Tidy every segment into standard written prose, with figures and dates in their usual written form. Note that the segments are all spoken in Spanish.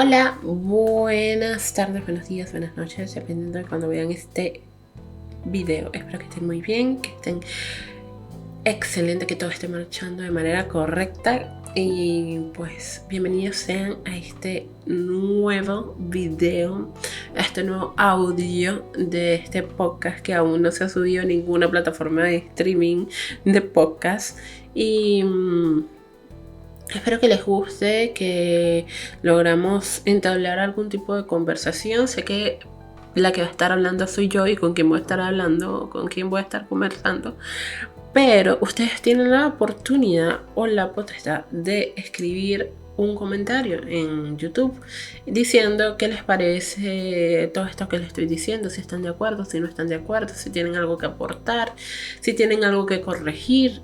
Hola, buenas tardes, buenos días, buenas noches, dependiendo de cuando vean este video. Espero que estén muy bien, que estén excelente, que todo esté marchando de manera correcta. Y pues bienvenidos sean a este nuevo video, a este nuevo audio de este podcast que aún no se ha subido a ninguna plataforma de streaming de podcast. Y espero que les guste, que logramos entablar algún tipo de conversación. Sé que la que va a estar hablando soy yo y con quién voy a estar hablando, con quién voy a estar conversando. Pero ustedes tienen la oportunidad o la potestad de escribir un comentario en YouTube diciendo qué les parece todo esto que les estoy diciendo, si están de acuerdo, si no están de acuerdo, si tienen algo que aportar, si tienen algo que corregir.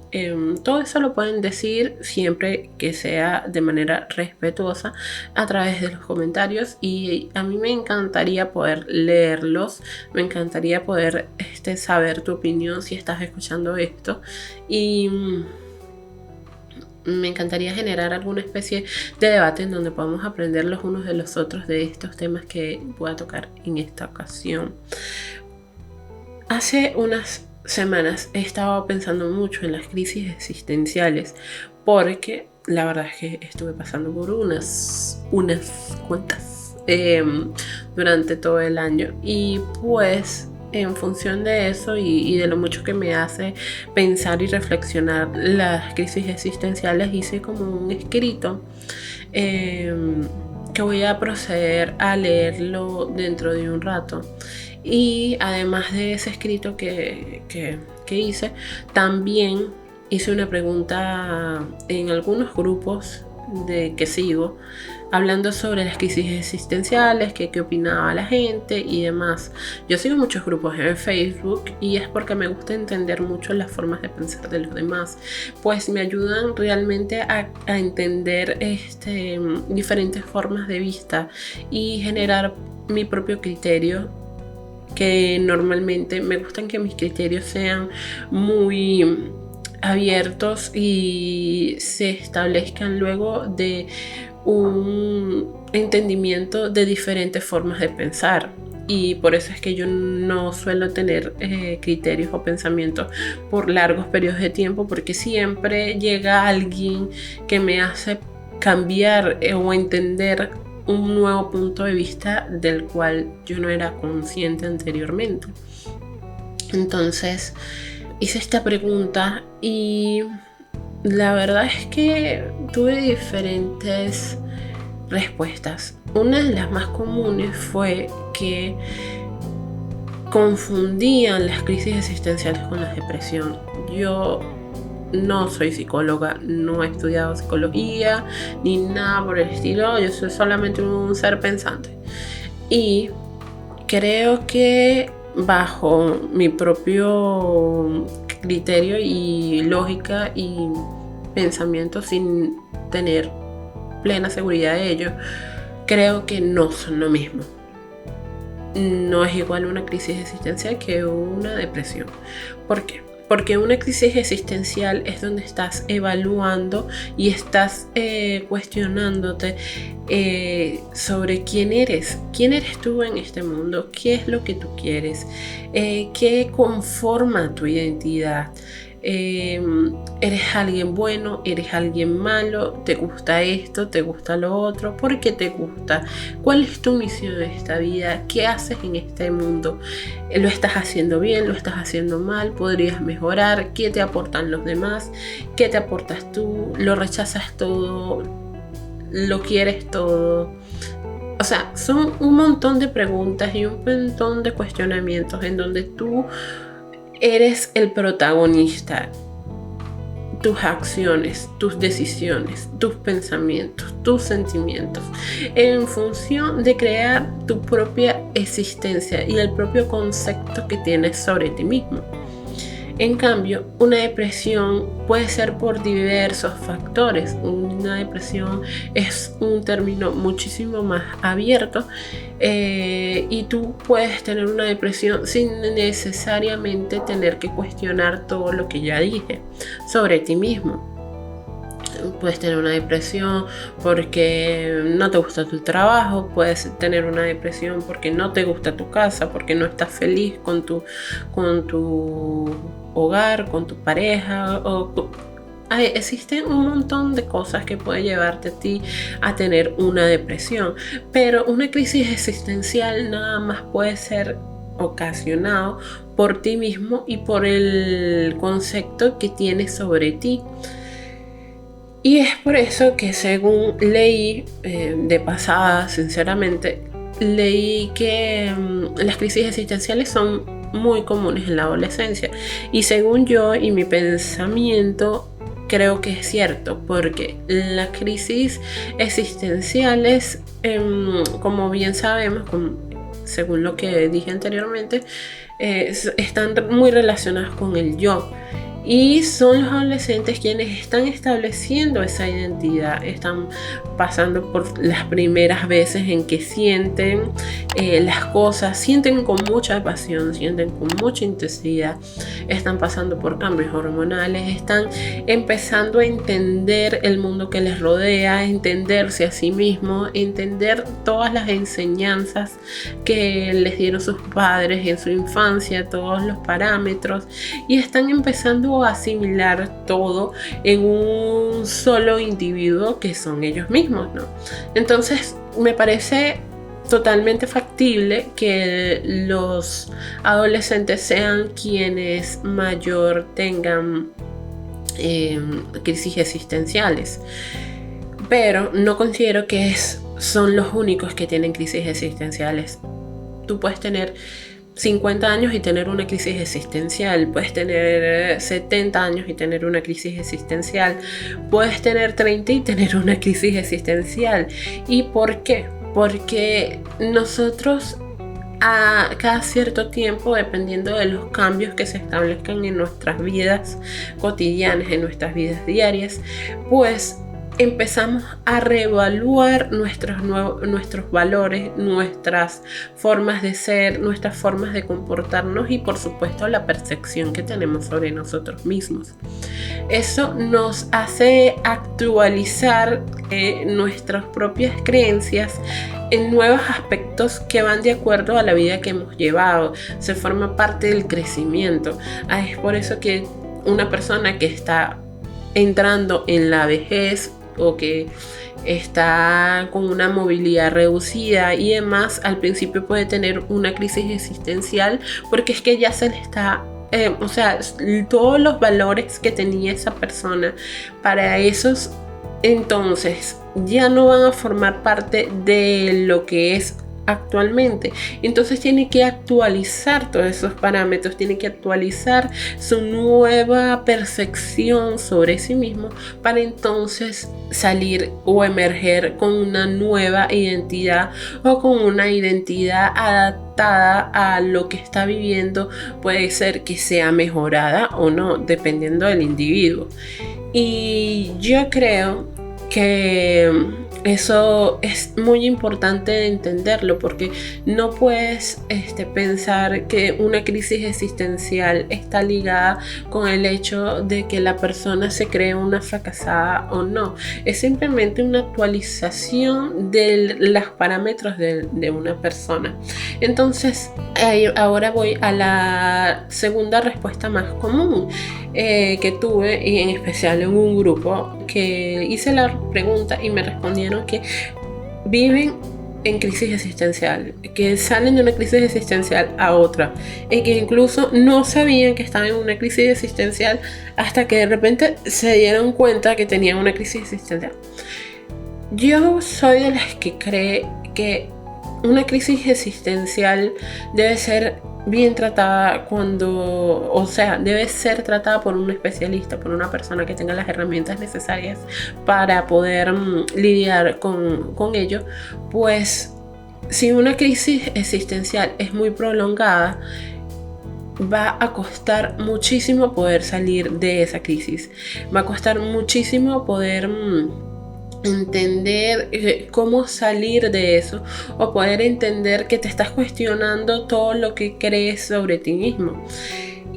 Todo eso lo pueden decir siempre que sea de manera respetuosa a través de los comentarios, y a mí me encantaría poder leerlos, me encantaría poder saber tu opinión si estás escuchando esto, y me encantaría generar alguna especie de debate en donde podamos aprender los unos de los otros de estos temas que voy a tocar en esta ocasión. Hace unas semanas he estado pensando mucho en las crisis existenciales, porque la verdad es que estuve pasando por unas cuantas durante todo el año, y pues en función de eso y de lo mucho que me hace pensar y reflexionar las crisis existenciales, hice como un escrito que voy a proceder a leerlo dentro de un rato. Y además de ese escrito que hice, también hice una pregunta en algunos grupos que sigo, hablando sobre las crisis existenciales, qué opinaba la gente y demás. Yo sigo muchos grupos en Facebook y es porque me gusta entender mucho las formas de pensar de los demás, pues me ayudan realmente a entender diferentes formas de vista y generar mi propio criterio, que normalmente me gustan que mis criterios sean muy abiertos y se establezcan luego de un entendimiento de diferentes formas de pensar. Y por eso es que yo no suelo tener criterios o pensamientos por largos periodos de tiempo, porque siempre llega alguien que me hace cambiar o entender un nuevo punto de vista del cual yo no era consciente anteriormente. Entonces hice esta pregunta y la verdad es que tuve diferentes respuestas. Una de las más comunes fue que confundían las crisis existenciales con la depresión. Yo no soy psicóloga, no he estudiado psicología ni nada por el estilo. Yo soy solamente un ser pensante, y creo que bajo mi propio criterio y lógica y pensamiento, sin tener plena seguridad de ello, creo que no son lo mismo. No es igual una crisis existencial que una depresión. ¿Por qué? Porque una crisis existencial es donde estás evaluando y estás cuestionándote sobre quién eres tú en este mundo, qué es lo que tú quieres, qué conforma tu identidad. ¿Eres alguien bueno? ¿Eres alguien malo? ¿Te gusta esto? ¿Te gusta lo otro? ¿Por qué te gusta? ¿Cuál es tu misión en esta vida? ¿Qué haces en este mundo? ¿Lo estás haciendo bien? ¿Lo estás haciendo mal? ¿Podrías mejorar? ¿Qué te aportan los demás? ¿Qué te aportas tú? ¿Lo rechazas todo? ¿Lo quieres todo? O sea, son un montón de preguntas y un montón de cuestionamientos en donde tú eres el protagonista. Tus acciones, tus decisiones, tus pensamientos, tus sentimientos, en función de crear tu propia existencia y el propio concepto que tienes sobre ti mismo. En cambio, una depresión puede ser por diversos factores. Una depresión es un término muchísimo más abierto, y tú puedes tener una depresión sin necesariamente tener que cuestionar todo lo que ya dije sobre ti mismo. Puedes tener una depresión porque no te gusta tu trabajo, puedes tener una depresión porque no te gusta tu casa, porque no estás feliz con tu hogar, con tu pareja. Existen un montón de cosas que pueden llevarte a ti a tener una depresión, pero una crisis existencial nada más puede ser ocasionado por ti mismo y por el concepto que tienes sobre ti. Y es por eso que, según leí de pasada, sinceramente, leí que las crisis existenciales son muy comunes en la adolescencia. Y según yo y mi pensamiento, creo que es cierto, porque las crisis existenciales, como bien sabemos, según lo que dije anteriormente, están muy relacionadas con el yo. Y son los adolescentes quienes están estableciendo esa identidad, están pasando por las primeras veces en que sienten las cosas, sienten con mucha pasión, sienten con mucha intensidad, están pasando por cambios hormonales, están empezando a entender el mundo que les rodea, entenderse a sí mismos, entender todas las enseñanzas que les dieron sus padres en su infancia, todos los parámetros, y están empezando a asimilar todo en un solo individuo que son ellos mismos, ¿no? Entonces me parece totalmente factible que los adolescentes sean quienes mayor tengan crisis existenciales, pero no considero que son los únicos que tienen crisis existenciales. Tú puedes tener 50 años y tener una crisis existencial, puedes tener 70 años y tener una crisis existencial, puedes tener 30 y tener una crisis existencial. ¿Y por qué? Porque nosotros a cada cierto tiempo, dependiendo de los cambios que se establezcan en nuestras vidas cotidianas, en nuestras vidas diarias, pues empezamos a reevaluar nuestros valores, nuestras formas de ser, nuestras formas de comportarnos y, por supuesto, la percepción que tenemos sobre nosotros mismos. Eso nos hace actualizar nuestras propias creencias en nuevos aspectos que van de acuerdo a la vida que hemos llevado. Se forma parte del crecimiento. Es por eso que una persona que está entrando en la vejez o que está con una movilidad reducida y demás, al principio puede tener una crisis existencial, porque es que ya se le está todos los valores que tenía esa persona para esos entonces ya no van a formar parte de lo que es actualmente. Entonces tiene que actualizar todos esos parámetros, tiene que actualizar su nueva percepción sobre sí mismo para entonces salir o emerger con una nueva identidad o con una identidad adaptada a lo que está viviendo. Puede ser que sea mejorada o no, dependiendo del individuo. Y yo creo que eso es muy importante entenderlo, porque no puedes pensar que una crisis existencial está ligada con el hecho de que la persona se cree una fracasada o no. Es simplemente una actualización de los parámetros de una persona. Entonces, ahora voy a la segunda respuesta más común que tuve, y en especial en un grupo que hice la pregunta y me respondieron que viven en crisis existencial, que salen de una crisis existencial a otra, y que incluso no sabían que estaban en una crisis existencial hasta que de repente se dieron cuenta que tenían una crisis existencial. Yo soy de las que cree que una crisis existencial debe ser bien tratada debe ser tratada por un especialista, por una persona que tenga las herramientas necesarias para poder lidiar con ello. Pues si una crisis existencial es muy prolongada, va a costar muchísimo poder salir de esa crisis, va a costar muchísimo poder entender cómo salir de eso, o poder entender que te estás cuestionando todo lo que crees sobre ti mismo,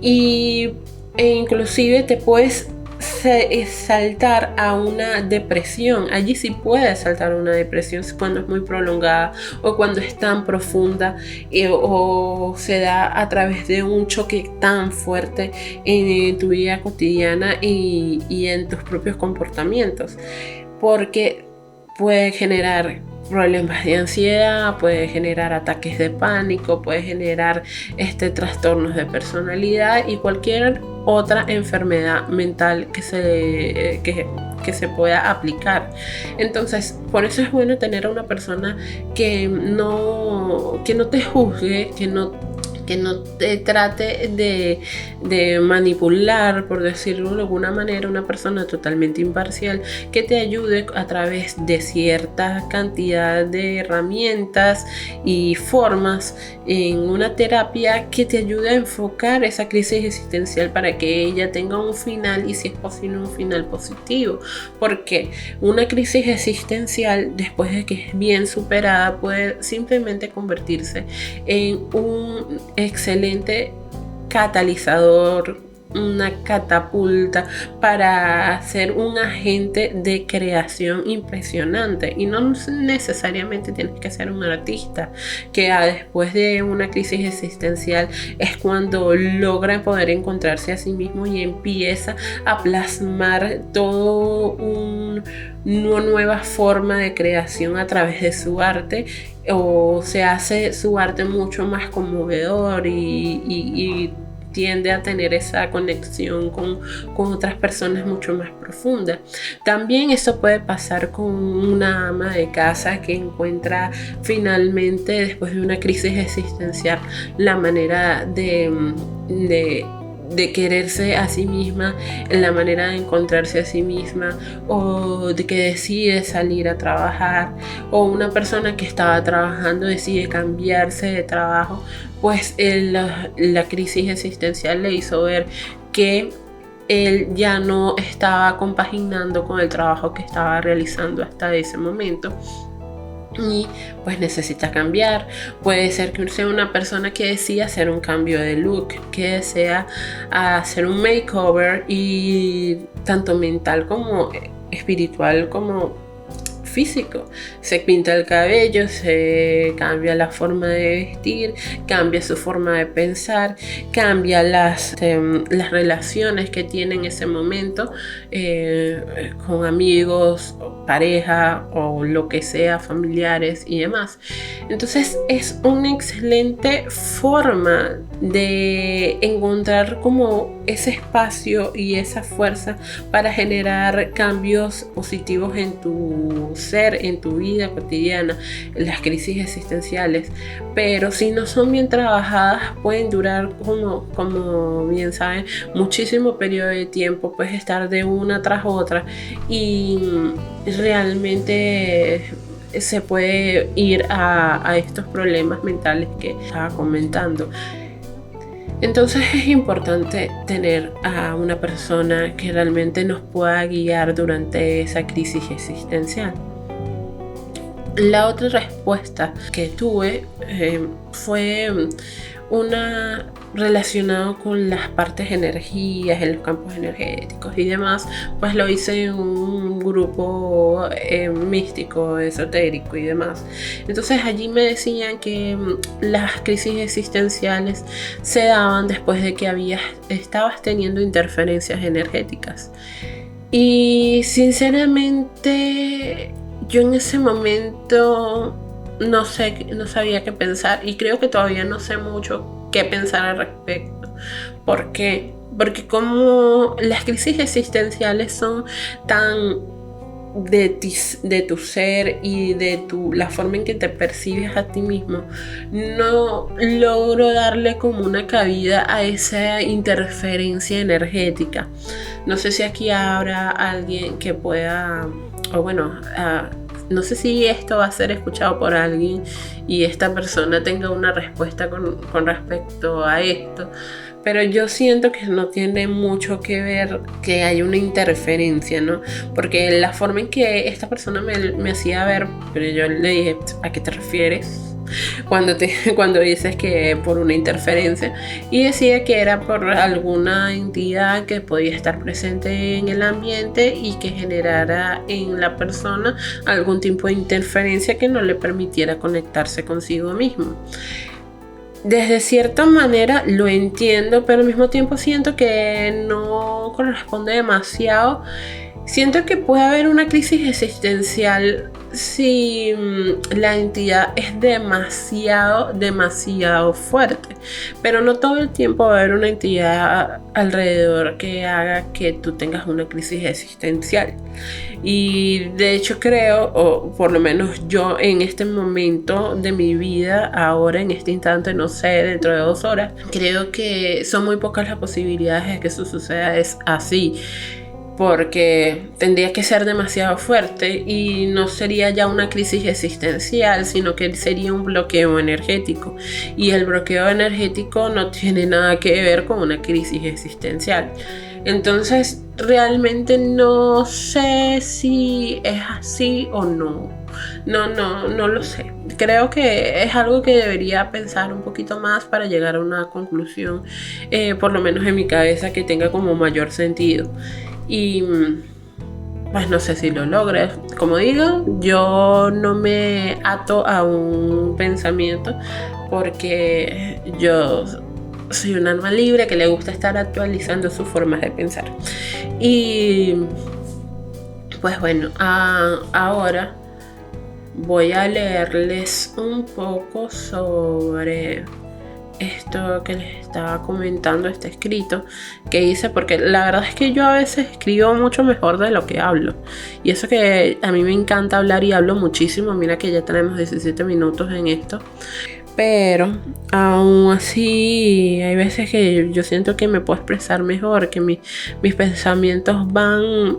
e inclusive te puedes saltar a una depresión. Allí sí puede saltar a una depresión cuando es muy prolongada o cuando es tan profunda o se da a través de un choque tan fuerte en tu vida cotidiana y en tus propios comportamientos, porque puede generar problemas de ansiedad, puede generar ataques de pánico, puede generar trastornos de personalidad y cualquier otra enfermedad mental que se pueda aplicar. Entonces, por eso es bueno tener a una persona que no te juzgue, que no te trate de manipular, por decirlo de alguna manera, una persona totalmente imparcial, que te ayude a través de cierta cantidad de herramientas y formas en una terapia que te ayude a enfocar esa crisis existencial para que ella tenga un final y, si es posible, un final positivo. Porque una crisis existencial, después de que es bien superada, puede simplemente convertirse en un excelente catalizador, una catapulta para ser un agente de creación impresionante. Y no necesariamente tienes que ser un artista que después de una crisis existencial es cuando logra poder encontrarse a sí mismo y empieza a plasmar todo una nueva forma de creación a través de su arte, o se hace su arte mucho más conmovedor y tiende a tener esa conexión con otras personas mucho más profunda. También eso puede pasar con una ama de casa que encuentra finalmente, después de una crisis existencial, la manera de quererse a sí misma, la manera de encontrarse a sí misma, o de que decide salir a trabajar, o una persona que estaba trabajando decide cambiarse de trabajo, pues la crisis existencial le hizo ver que él ya no estaba compaginando con el trabajo que estaba realizando hasta ese momento y pues necesita cambiar. Puede ser que sea una persona que decida hacer un cambio de look, que desea hacer un makeover, y tanto mental como espiritual como físico. Se pinta el cabello, se cambia la forma de vestir, cambia su forma de pensar, cambia las relaciones que tiene en ese momento con amigos, pareja o lo que sea, familiares y demás. Entonces es una excelente forma de encontrar como ese espacio y esa fuerza para generar cambios positivos en tu ser, en tu vida cotidiana, en las crisis existenciales. Pero si no son bien trabajadas, pueden durar, como bien saben, muchísimo periodo de tiempo. Puedes estar de una tras otra y realmente se puede ir a estos problemas mentales que estaba comentando. Entonces es importante tener a una persona que realmente nos pueda guiar durante esa crisis existencial. La otra respuesta que tuve fue una relacionada con las partes de energías, en los campos energéticos y demás. Pues lo hice en un grupo místico, esotérico y demás. Entonces allí me decían que las crisis existenciales se daban después de que estabas teniendo interferencias energéticas. Y sinceramente yo en ese momento no sabía qué pensar, y creo que todavía no sé mucho qué pensar al respecto. ¿Por qué? Porque como las crisis existenciales son tan de tu ser y de la forma en que te percibes a ti mismo, no logro darle como una cabida a esa interferencia energética. No sé si aquí habrá alguien que pueda, o bueno, no sé si esto va a ser escuchado por alguien y esta persona tenga una respuesta con respecto a esto, pero yo siento que no tiene mucho que ver que hay una interferencia, ¿no? Porque la forma en que esta persona me hacía ver, pero yo le dije, ¿a qué te refieres? cuando dices que por una interferencia, y decía que era por alguna entidad que podía estar presente en el ambiente y que generara en la persona algún tipo de interferencia que no le permitiera conectarse consigo mismo. Desde cierta manera lo entiendo, pero al mismo tiempo siento que no corresponde demasiado. Siento que puede haber una crisis existencial si la entidad es demasiado fuerte, pero no todo el tiempo va a haber una entidad alrededor que haga que tú tengas una crisis existencial. Y de hecho creo, o por lo menos yo en este momento de mi vida, ahora en este instante, no sé, dentro de 2 horas, creo que son muy pocas las posibilidades de que eso suceda así, porque tendría que ser demasiado fuerte y no sería ya una crisis existencial, sino que sería un bloqueo energético, y el bloqueo energético no tiene nada que ver con una crisis existencial. Entonces realmente no sé si es así o no. No lo sé. Creo que es algo que debería pensar un poquito más para llegar a una conclusión, por lo menos en mi cabeza, que tenga como mayor sentido. Y pues no sé si lo logres. Como digo, yo no me ato a un pensamiento, porque yo soy un alma libre que le gusta estar actualizando sus formas de pensar. Y pues bueno, ahora voy a leerles un poco sobre esto que les estaba comentando, este escrito que hice, porque la verdad es que yo a veces escribo mucho mejor de lo que hablo, y eso que a mí me encanta hablar y hablo muchísimo. Mira que ya tenemos 17 minutos en esto, pero aún así hay veces que yo siento que me puedo expresar mejor, que mis pensamientos van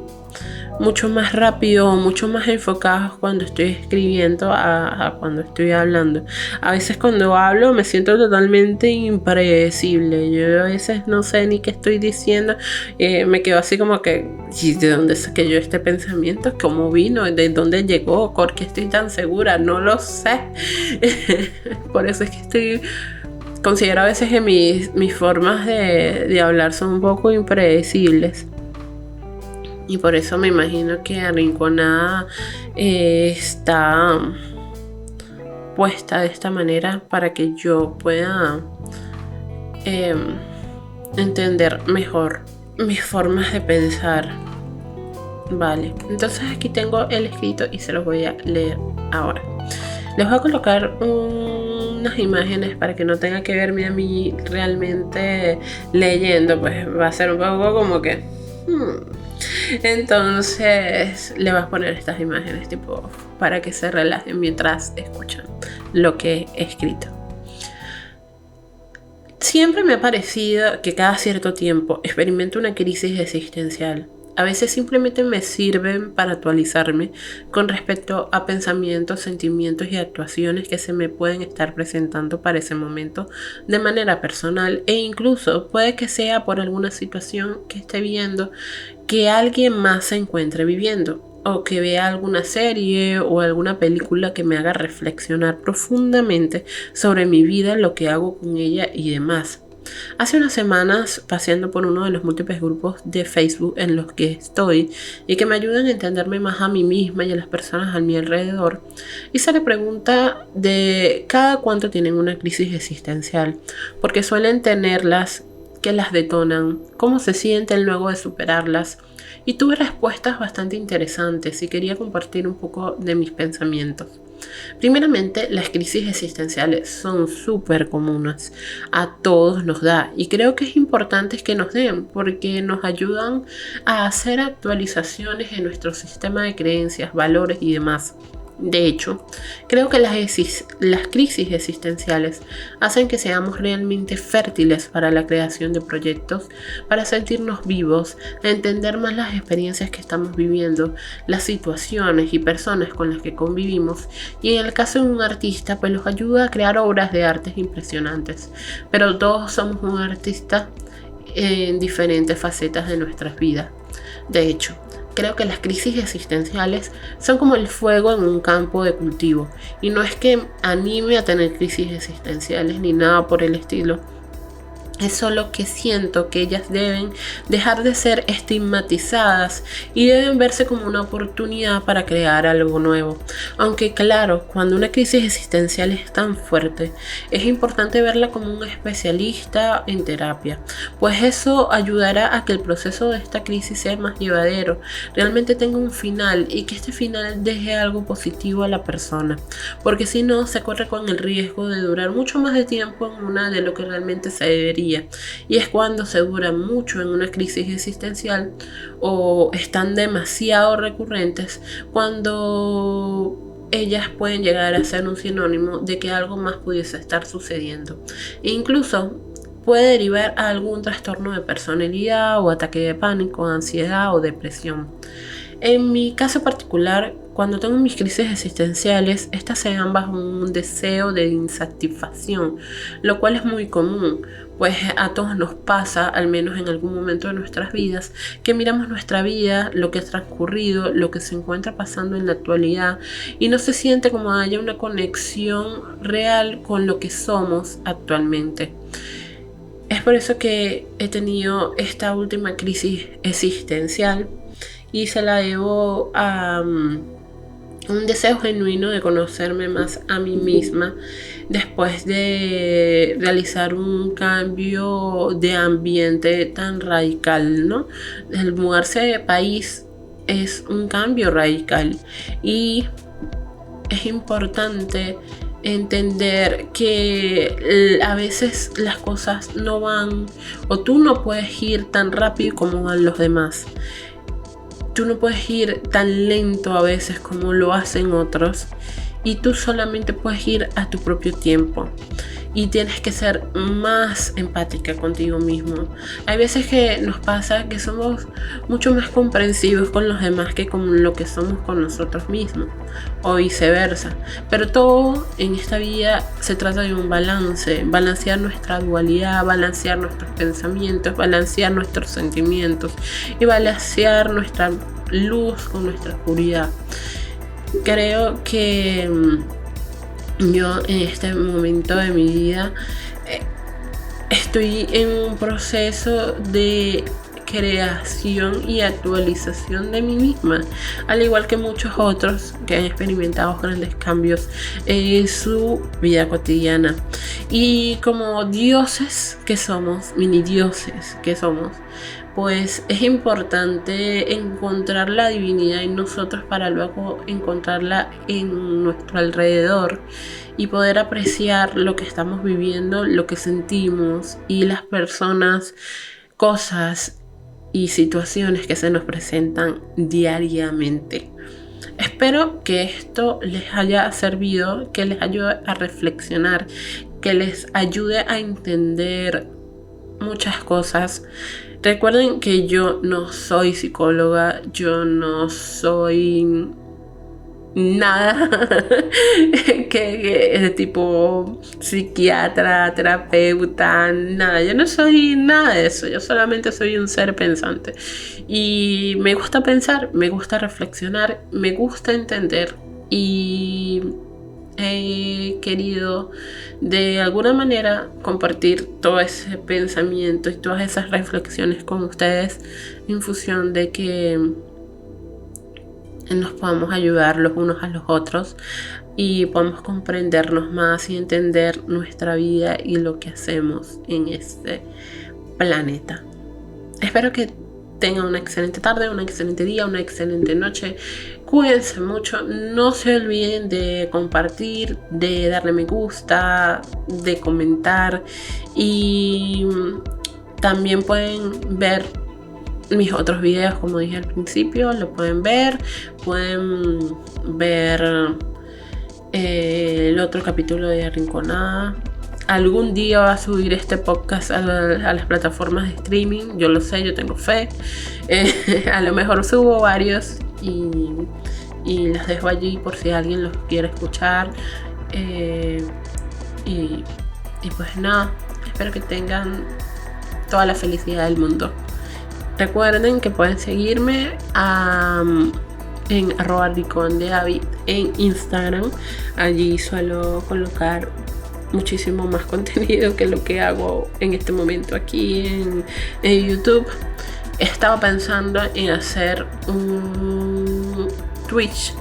mucho más rápido, mucho más enfocados cuando estoy escribiendo a cuando estoy hablando. A veces cuando hablo me siento totalmente impredecible. Yo a veces no sé ni qué estoy diciendo. Me quedo así como que, ¿y de dónde saqué yo este pensamiento? ¿Cómo vino? ¿De dónde llegó? ¿Por qué estoy tan segura? No lo sé. Por eso es que considero a veces que mis formas de hablar son un poco impredecibles. Y por eso me imagino que Arrinconada está puesta de esta manera, para que yo pueda entender mejor mis formas de pensar. Vale, entonces aquí tengo el escrito y se los voy a leer ahora. Les voy a colocar unas imágenes para que no tenga que verme a mí realmente leyendo, pues va a ser un poco como que... Entonces le vas a poner estas imágenes tipo para que se relajen mientras escuchan lo que he escrito. Siempre me ha parecido que cada cierto tiempo experimento una crisis existencial. A veces simplemente me sirven para actualizarme con respecto a pensamientos, sentimientos y actuaciones que se me pueden estar presentando para ese momento de manera personal, e incluso puede que sea por alguna situación que esté viendo que alguien más se encuentre viviendo, o que vea alguna serie o alguna película que me haga reflexionar profundamente sobre mi vida, lo que hago con ella y demás. Hace unas semanas, paseando por uno de los múltiples grupos de Facebook en los que estoy y que me ayudan a entenderme más a mí misma y a las personas a mi alrededor, hice la pregunta de cada cuánto tienen una crisis existencial, porque suelen tenerlas, qué las detonan, cómo se sienten luego de superarlas, y tuve respuestas bastante interesantes y quería compartir un poco de mis pensamientos. Primeramente, las crisis existenciales son súper comunes, a todos nos da, y creo que es importante que nos den, porque nos ayudan a hacer actualizaciones en nuestro sistema de creencias, valores y demás. De hecho, creo que las crisis existenciales hacen que seamos realmente fértiles para la creación de proyectos, para sentirnos vivos, a entender más las experiencias que estamos viviendo, las situaciones y personas con las que convivimos, y en el caso de un artista, pues los ayuda a crear obras de arte impresionantes. Pero todos somos un artista en diferentes facetas de nuestras vidas. De hecho, creo que las crisis existenciales son como el fuego en un campo de cultivo. Y no es que anime a tener crisis existenciales ni nada por el estilo. Es solo que siento que ellas deben dejar de ser estigmatizadas y deben verse como una oportunidad para crear algo nuevo. Aunque claro, cuando una crisis existencial es tan fuerte, es importante verla como un especialista en terapia, pues eso ayudará a que el proceso de esta crisis sea más llevadero, realmente tenga un final y que este final deje algo positivo a la persona, porque si no se corre con el riesgo de durar mucho más de tiempo en una de lo que realmente se debería. Y es cuando se dura mucho en una crisis existencial o están demasiado recurrentes, cuando ellas pueden llegar a ser un sinónimo de que algo más pudiese estar sucediendo. E incluso puede derivar a algún trastorno de personalidad o ataque de pánico, ansiedad o depresión. En mi caso particular, cuando tengo mis crisis existenciales, estas se dan bajo un deseo de insatisfacción, lo cual es muy común, pues a todos nos pasa, al menos en algún momento de nuestras vidas, que miramos nuestra vida, lo que ha transcurrido, lo que se encuentra pasando en la actualidad y no se siente como haya una conexión real con lo que somos actualmente. Es por eso que he tenido esta última crisis existencial y se la debo a un deseo genuino de conocerme más a mí misma después de realizar un cambio de ambiente tan radical, ¿no? El mudarse de país es un cambio radical y es importante entender que a veces las cosas no van o tú no puedes ir tan rápido como van los demás. Tú no puedes ir tan lento a veces como lo hacen otros y tú solamente puedes ir a tu propio tiempo y tienes que ser más empática contigo mismo. Hay veces que nos pasa que somos mucho más comprensivos con los demás que con lo que somos con nosotros mismos o viceversa, pero todo en esta vida se trata de un balance, balancear nuestra dualidad, balancear nuestros pensamientos, balancear nuestros sentimientos y balancear nuestra luz con nuestra oscuridad. Creo que yo en este momento de mi vida estoy en un proceso de creación y actualización de mí misma, al igual que muchos otros que han experimentado grandes cambios en su vida cotidiana. Y como dioses que somos, mini dioses que somos, pues es importante encontrar la divinidad en nosotros para luego encontrarla en nuestro alrededor y poder apreciar lo que estamos viviendo, lo que sentimos y las personas, cosas y situaciones que se nos presentan diariamente. Espero que esto les haya servido, que les ayude a reflexionar, que les ayude a entender muchas cosas. Recuerden que yo no soy psicóloga, yo no soy nada que de tipo psiquiatra, terapeuta, nada. Yo no soy nada de eso, yo solamente soy un ser pensante. Y me gusta pensar, me gusta reflexionar, me gusta entender y he querido de alguna manera compartir todo ese pensamiento y todas esas reflexiones con ustedes en función de que nos podamos ayudar los unos a los otros y podamos comprendernos más y entender nuestra vida y lo que hacemos en este planeta. Espero que tengan una excelente tarde, un excelente día, una excelente noche. Cuídense mucho, no se olviden de compartir, de darle me gusta, de comentar y también pueden ver mis otros videos, como dije al principio, lo pueden ver el otro capítulo de Arrinconada. Algún día va a subir este podcast a las plataformas de streaming, yo lo sé, yo tengo fe. A lo mejor subo varios y los dejo allí por si alguien los quiere escuchar. Y pues nada, espero que tengan toda la felicidad del mundo. recuerden que pueden seguirme en @ricondedavid en Instagram. Allí suelo colocar muchísimo más contenido que lo que hago en este momento aquí en YouTube. He estado pensando en hacer un Twitch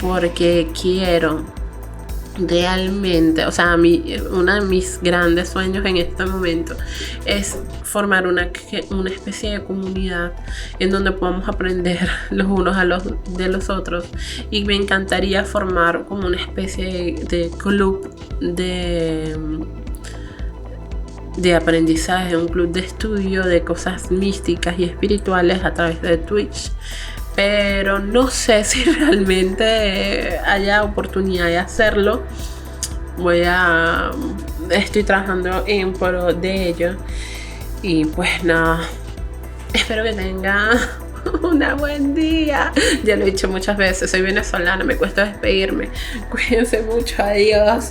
porque quiero realmente, o sea, uno de mis grandes sueños en este momento es formar una especie de comunidad en donde podamos aprender los unos de los otros, y me encantaría formar como una especie de club de aprendizaje, un club de estudio de cosas místicas y espirituales a través de Twitch. Pero no sé si realmente haya oportunidad de hacerlo. Estoy trabajando en pro de ello. Y pues nada, espero que tenga un buen día. Ya lo he dicho muchas veces, soy venezolana, me cuesta despedirme. Cuídense mucho, adiós.